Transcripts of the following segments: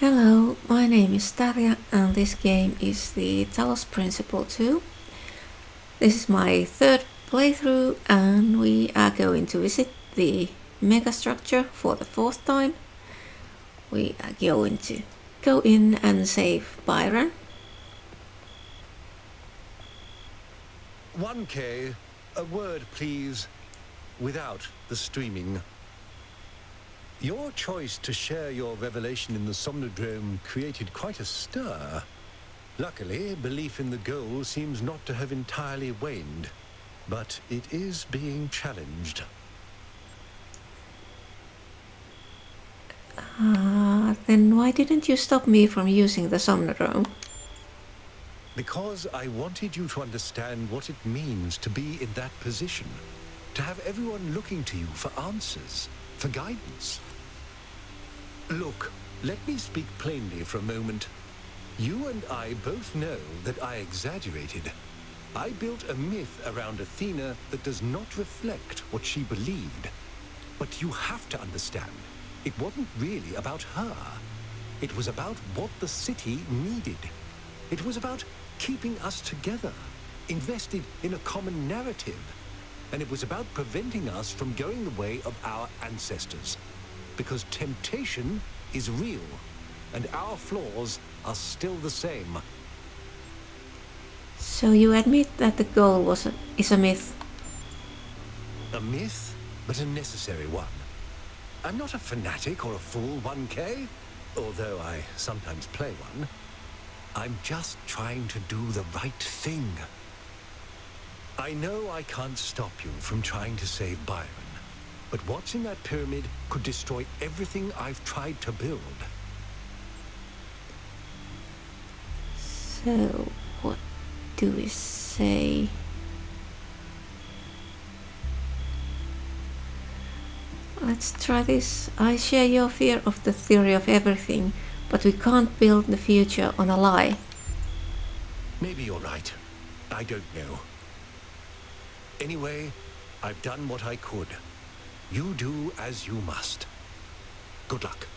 Hello, my name is Tarja and this game is the Talos Principle 2. This is my third playthrough and we are going to visit the Megastructure for the fourth time. We are going to go in and save Byron. 1K, a word please, without the streaming. Your choice to share your revelation in the Somnodrome created quite a stir. Luckily, belief in the goal seems not to have entirely waned, but it is being challenged. Then why didn't you stop me from using the Somnodrome? Because I wanted you to understand what it means to be in that position. To have everyone looking to you for answers, for guidance. Look, let me speak plainly for a moment. You and I both know that I exaggerated. I built a myth around Athena that does not reflect what she believed. But you have to understand, it wasn't really about her. It was about what the city needed. It was about keeping us together, invested in a common narrative. And it was about preventing us from going the way of our ancestors. Because temptation is real, and our flaws are still the same. So you admit that the goal is a myth? A myth, but a necessary one. I'm not a fanatic or a fool, 1K, although I sometimes play one. I'm just trying to do the right thing. I know I can't stop you from trying to save Byron. But what's in that pyramid could destroy everything I've tried to build. So, what do we say? Let's try this. I share your fear of the theory of everything, but we can't build the future on a lie. Maybe you're right. I don't know. Anyway, I've done what I could. You do as you must. Good luck.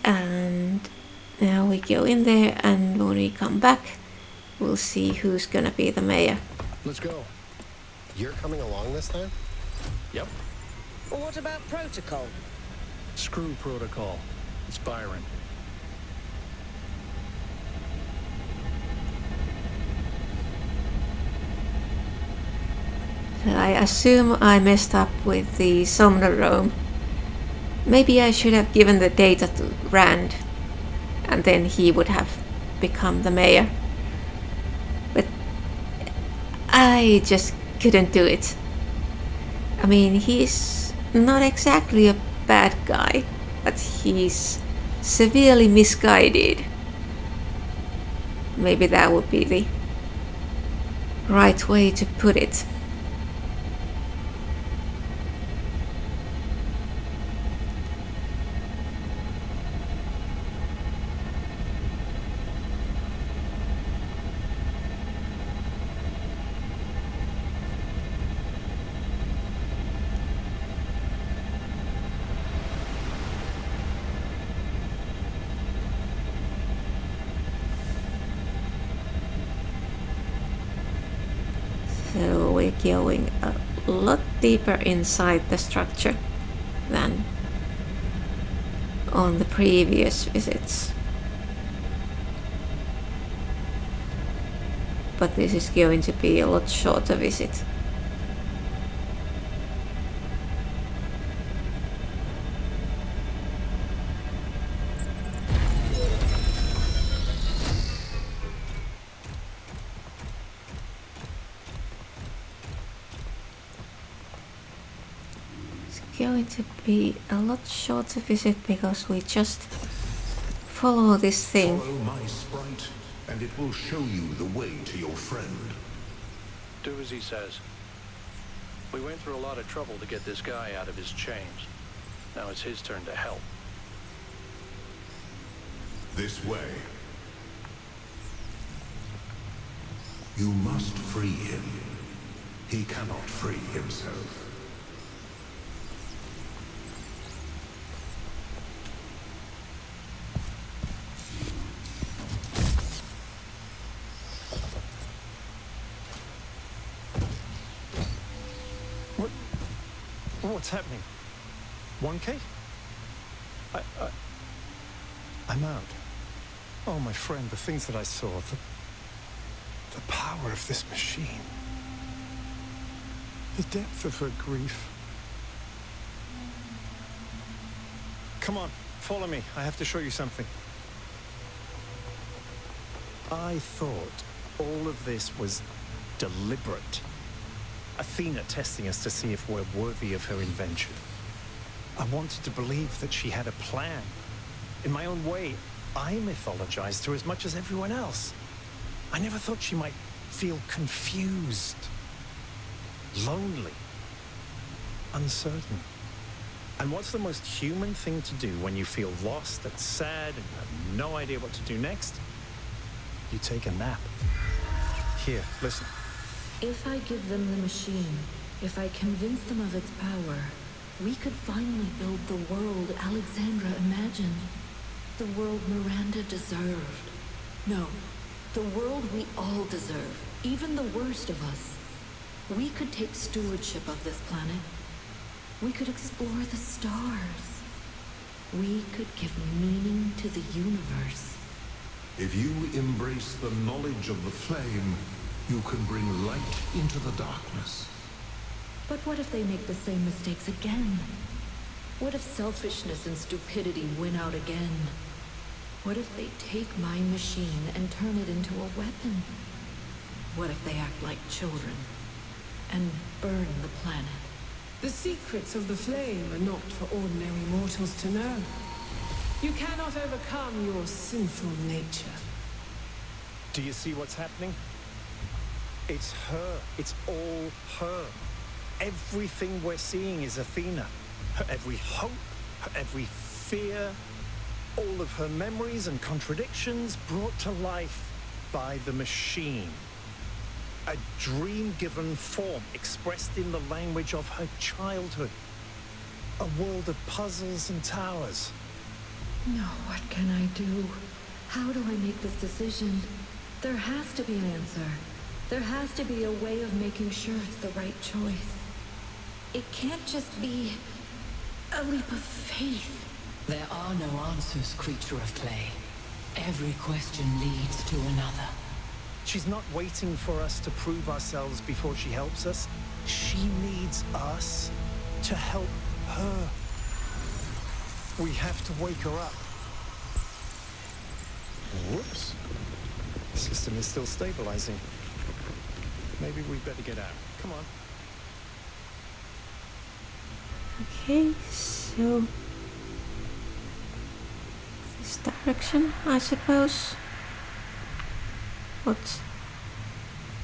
And now we go in there, and when we come back, we'll see who's gonna be the mayor. Let's go. You're coming along this time? Yep. Well, what about protocol? Screw protocol. It's Byron. I assume I messed up with the Somnodrome. Maybe I should have given the data to Rand, and then he would have become the mayor. But I just couldn't do it. I mean, he's not exactly a bad guy, but he's severely misguided. Maybe that would be the right way to put it. So we're going a lot deeper inside the structure than on the previous visits. But this is going to be a lot shorter visit. Going to be a lot shorter visit because we just follow this thing. Follow my sprite, and it will show you the way to your friend. Do as he says. We went through a lot of trouble to get this guy out of his chains. Now it's his turn to help. This way. You must free him. He cannot free himself. What's happening? 1K? I'm out. Oh, my friend, the things that I saw, the power of this machine. The depth of her grief. Come on, follow me. I have to show you something. I thought all of this was deliberate. Athena testing us to see if we're worthy of her invention. I wanted to believe that she had a plan. In my own way, I mythologized her as much as everyone else. I never thought she might feel confused, lonely, uncertain. And what's the most human thing to do when you feel lost and sad and have no idea what to do next? You take a nap. Here, listen. If I give them the machine, if I convince them of its power, we could finally build the world Alexandra imagined. The world Miranda deserved. No, the world we all deserve, even the worst of us. We could take stewardship of this planet. We could explore the stars. We could give meaning to the universe. If you embrace the knowledge of the flame, you can bring light into the darkness. But what if they make the same mistakes again? What if selfishness and stupidity win out again? What if they take my machine and turn it into a weapon? What if they act like children and burn the planet? The secrets of the flame are not for ordinary mortals to know. You cannot overcome your sinful nature. Do you see what's happening? It's her. It's all her. Everything we're seeing is Athena. Her every hope, her every fear, all of her memories and contradictions brought to life by the machine. A dream given form expressed in the language of her childhood. A world of puzzles and towers. No, what can I do? How do I make this decision? There has to be an answer. There has to be a way of making sure it's the right choice. It can't just be a leap of faith. There are no answers, creature of clay. Every question leads to another. She's not waiting for us to prove ourselves before she helps us. She needs us to help her. We have to wake her up. Whoops. The system is still stabilizing. Maybe we'd better get out. Come on. Okay, so this direction, I suppose. What?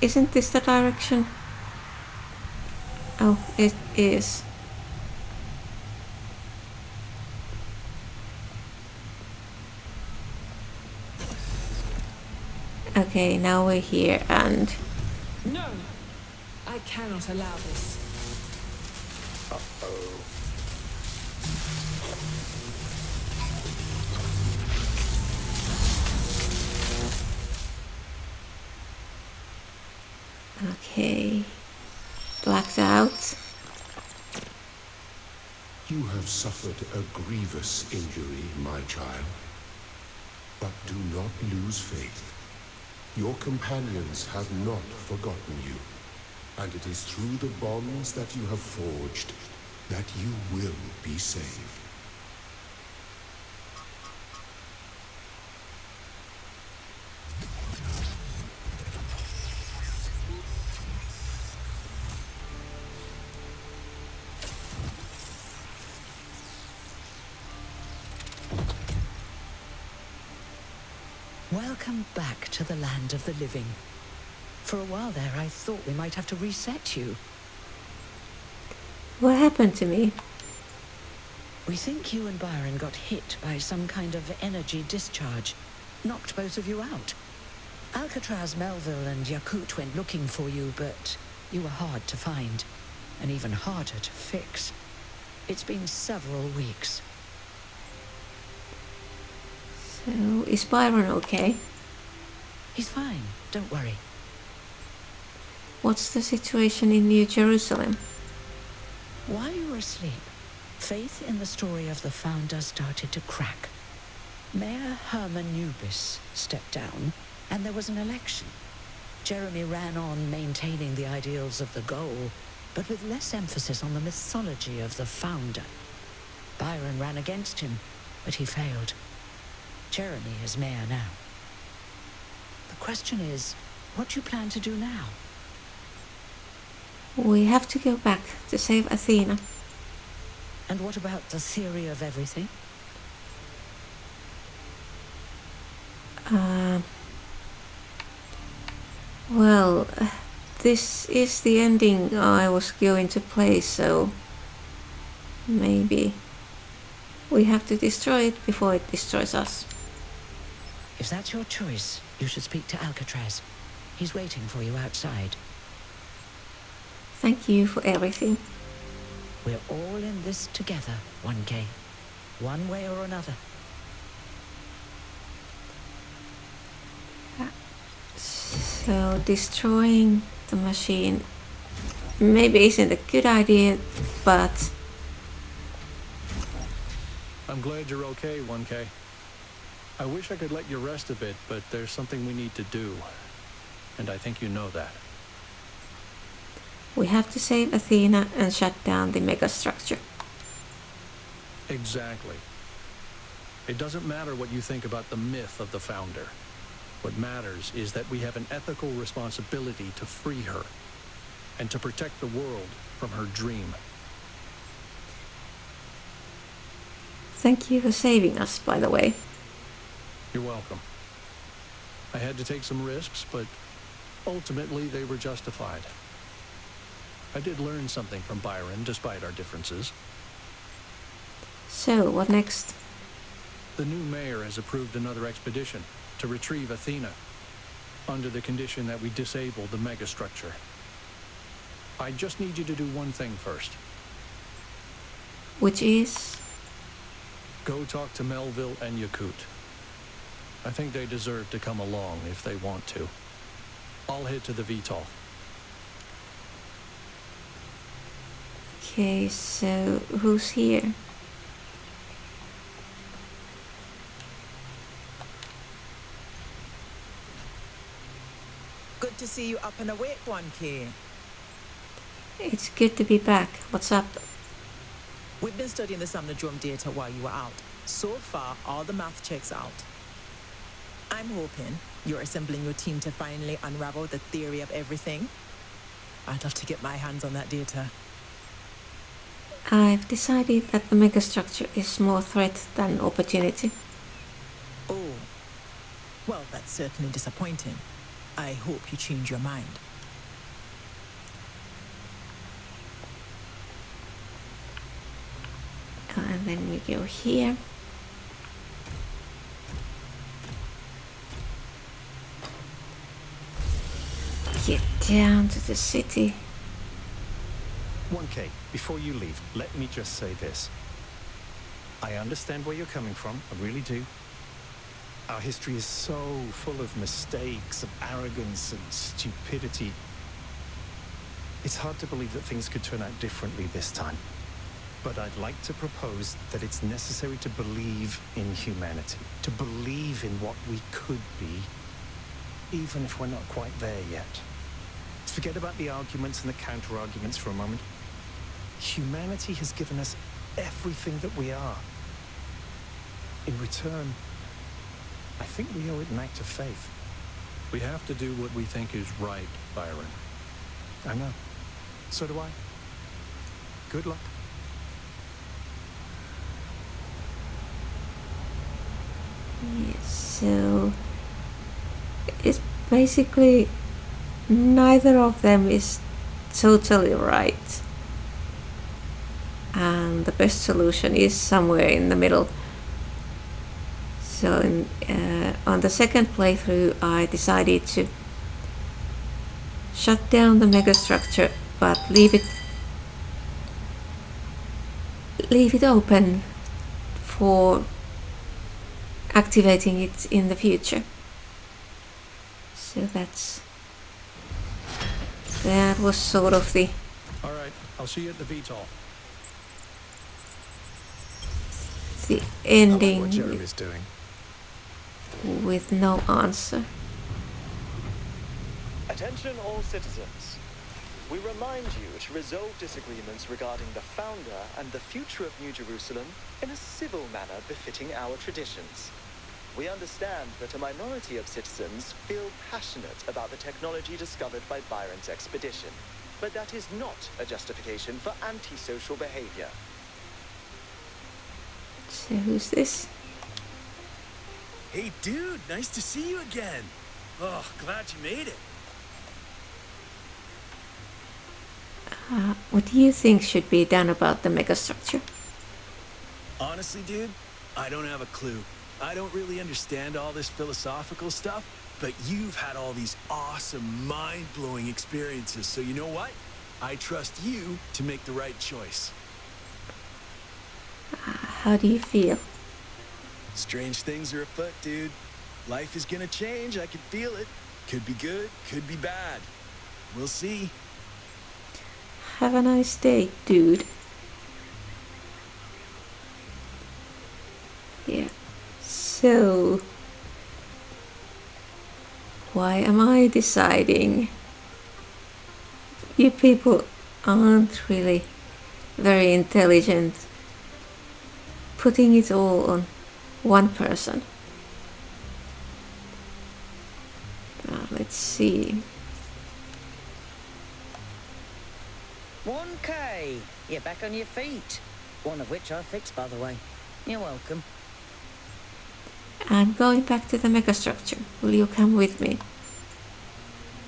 Isn't this the direction? Oh, it is. Okay, now we're here and... No! I cannot allow this. Uh-oh. Okay. Blacked out. You have suffered a grievous injury, my child. But do not lose faith. Your companions have not forgotten you, and it is through the bonds that you have forged that you will be saved. Welcome back to the land of the living. For a while there, I thought we might have to reset you. What happened to me? We think you and Byron got hit by some kind of energy discharge. Knocked both of you out. Alcatraz, Melville, and Yakut went looking for you, but you were hard to find. And even harder to fix. It's been several weeks. So, is Byron okay? He's fine, don't worry. What's the situation in New Jerusalem? While you were asleep, faith in the story of the Founder started to crack. Mayor Herman Nubis stepped down, and there was an election. Jeremy ran on maintaining the ideals of the goal, but with less emphasis on the mythology of the Founder. Byron ran against him, but he failed. Jeremy is mayor now. The question is, what do you plan to do now? We have to go back to save Athena. And what about the theory of everything? Well, this is the ending I was going to play, so maybe we have to destroy it before it destroys us. If that's your choice, you should speak to Alcatraz. He's waiting for you outside. Thank you for everything. We're all in this together, 1K. One way or another. So destroying the machine maybe isn't a good idea, but I'm glad you're okay, 1K. I wish I could let you rest a bit, but there's something we need to do. And I think you know that. we have to save Athena and shut down the megastructure. Exactly. It doesn't matter what you think about the myth of the Founder. What matters is that we have an ethical responsibility to free her and to protect the world from her dream. Thank you for saving us, by the way. You're welcome. I had to take some risks, but ultimately they were justified. I did learn something from Byron, despite our differences. So, what next? The new mayor has approved another expedition to retrieve Athena, under the condition that we disable the megastructure. I just need you to do one thing first. Which is? Go talk to Melville and Yakut. I think they deserve to come along if they want to. I'll head to the VTOL. Okay, so who's here? Good to see you up and awake, 1K. It's good to be back. What's up? We've been studying the Somnodrome data while you were out. So far, all the math checks out. I'm hoping you're assembling your team to finally unravel the theory of everything. I'd love to get my hands on that data. I've decided that the megastructure is more threat than opportunity. Oh, well, that's certainly disappointing. I hope you change your mind. And then we go here. Get down to the city. 1K, before you leave, let me just say this. I understand where you're coming from, I really do. Our history is so full of mistakes, of arrogance and stupidity. It's hard to believe that things could turn out differently this time. But I'd like to propose that it's necessary to believe in humanity, to believe in what we could be, even if we're not quite there yet. Forget about the arguments and the counter-arguments for a moment. Humanity has given us everything that we are. In return, I think we owe it an act of faith. We have to do what we think is right, Byron. I know. So do I. Good luck. Yes, so it's basically neither of them is totally right. And the best solution is somewhere in the middle. So on the second playthrough I decided to shut down the megastructure but leave it open for activating it in the future. So that was sort of the... All right, I'll see you at the VTOL. the I like ending what Jeremy's doing. with no answer. Attention all citizens. We remind you to resolve disagreements regarding the founder and the future of New Jerusalem in a civil manner befitting our traditions. We understand that a minority of citizens feel passionate about the technology discovered by Byron's expedition, but that is not a justification for antisocial behavior. So who's this? Hey dude, nice to see you again. Oh, glad you made it. What do you think should be done about the megastructure? Honestly, dude, I don't have a clue. I don't really understand all this philosophical stuff, but you've had all these awesome, mind-blowing experiences, so you know what? I trust you to make the right choice. How do you feel? Strange things are afoot, dude. Life is gonna change, I can feel it. Could be good, could be bad. We'll see. Have a nice day, dude. Yeah. So, why am I deciding? You people aren't really very intelligent. Putting it all on one person. Let's see. 1K! You're back on your feet. One of which I fixed, by the way. You're welcome. I'm going back to the megastructure. Will you come with me?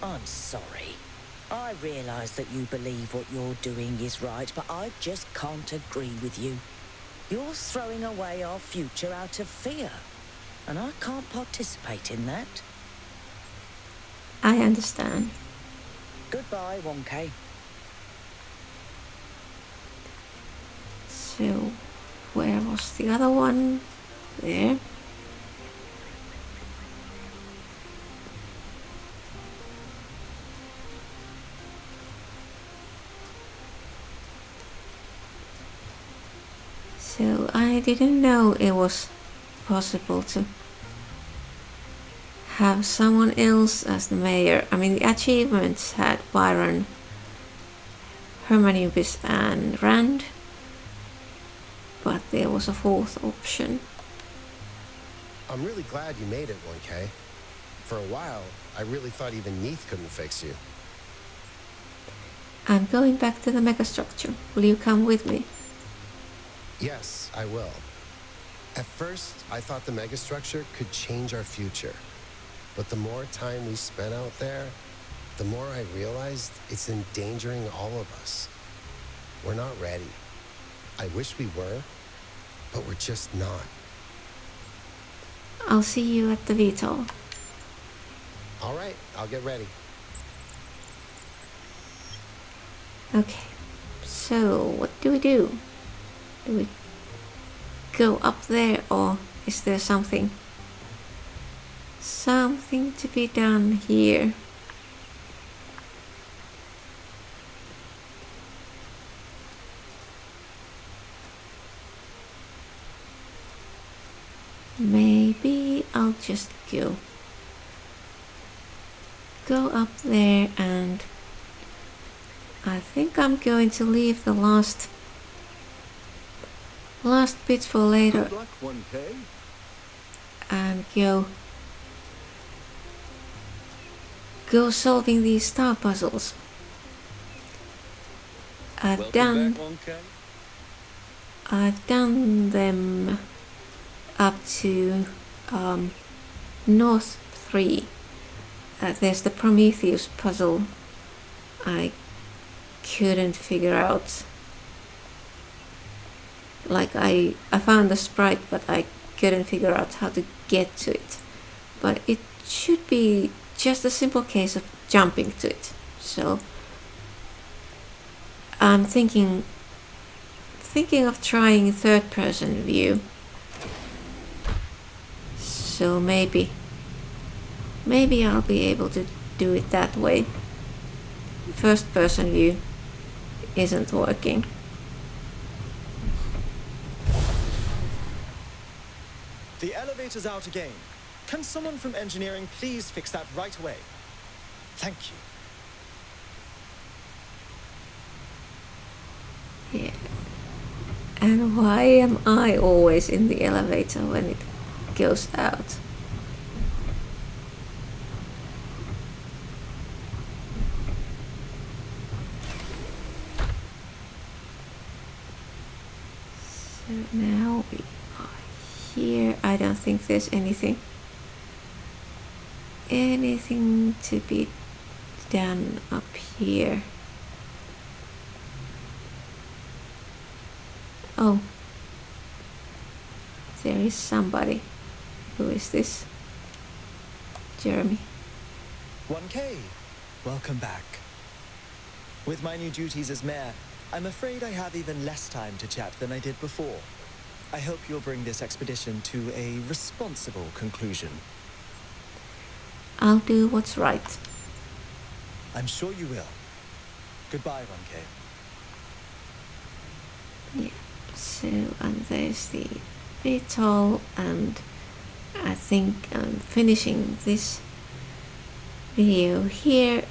I'm sorry. I realise that you believe what you're doing is right, but I just can't agree with you. You're throwing away our future out of fear, and I can't participate in that. I understand. Goodbye, 1K. So, where was the other one? There. So, I didn't know it was possible to have someone else as the mayor. I mean, the achievements had Byron, Hermanubis and Rand, but there was a fourth option. I'm really glad you made it, 1K. For a while, I really thought even Neath couldn't fix you. I'm going back to the megastructure. Will you come with me? Yes, I will. At first, I thought the megastructure could change our future. But the more time we spent out there, the more I realized it's endangering all of us. We're not ready. I wish we were, but we're just not. I'll see you at the VTOL. All right, I'll get ready. Okay, so what do we do? Do we go up there, or is there something to be done here? Maybe I'll just go up there, and I think I'm going to leave the last bit for later. Good luck, 1K. And go solving these star puzzles. I've done them up to North 3. There's the Prometheus puzzle I couldn't figure out. Like I found the sprite, but I couldn't figure out how to get to it. But it should be just a simple case of jumping to it. So I'm thinking of trying third-person view. So maybe I'll be able to do it that way. First-person view isn't working. The elevator's out again. Can someone from engineering please fix that right away? Thank you. Yeah. And why am I always in the elevator when it goes out? So now we are here. I don't think there's anything to be done up here. Oh, there is somebody. Who is this? Jeremy. 1K, welcome back. With my new duties as mayor, I'm afraid I have even less time to chat than I did before. I hope you'll bring this expedition to a responsible conclusion. I'll do what's right. I'm sure you will. Goodbye, 1K. Yeah. So, and there's the VTOL, and I think I'm finishing this video here.